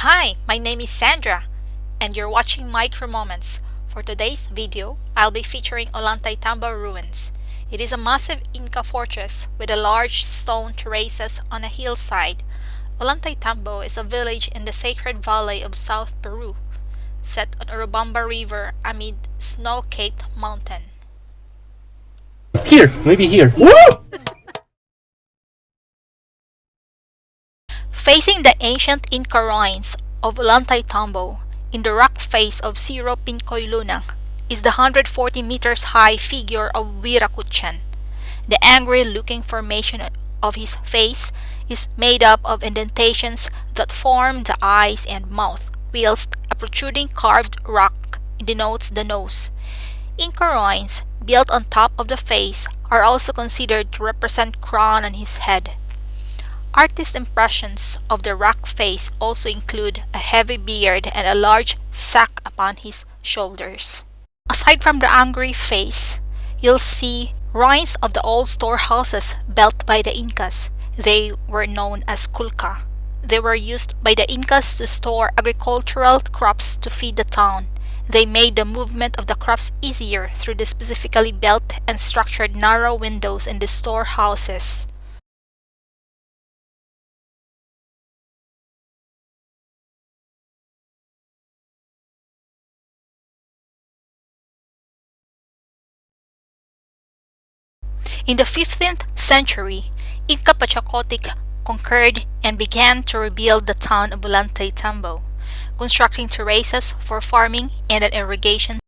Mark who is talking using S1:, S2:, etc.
S1: Hi, my name is Sandra, and you're watching Micro Moments. For today's video, I'll be featuring Ollantaytambo ruins. It is a massive Inca fortress with a large stone terraces on a hillside. Ollantaytambo is a village in the sacred valley of South Peru, set on Urubamba River amid snow-capped mountain.
S2: Here, maybe here. Woo!
S1: Facing the ancient Inca ruins of Ollantaytambo, in the rock face of Cerro Pincoylunang, is the 140 meters high figure of Wirakuchan. The angry-looking formation of his face is made up of indentations that form the eyes and mouth, whilst a protruding carved rock denotes the nose. Inca ruins built on top of the face are also considered to represent crown on his head. Artist impressions of the rock face also include a heavy beard and a large sack upon his shoulders. Aside from the angry face, you'll see ruins of the old storehouses built by the Incas. They were known as kulka. They were used by the Incas to store agricultural crops to feed the town. They made the movement of the crops easier through the specifically built and structured narrow windows in the storehouses. In the 15th century, Inca Pachacuti conquered and began to rebuild the town of Ullantaytambo, constructing terraces for farming and an irrigation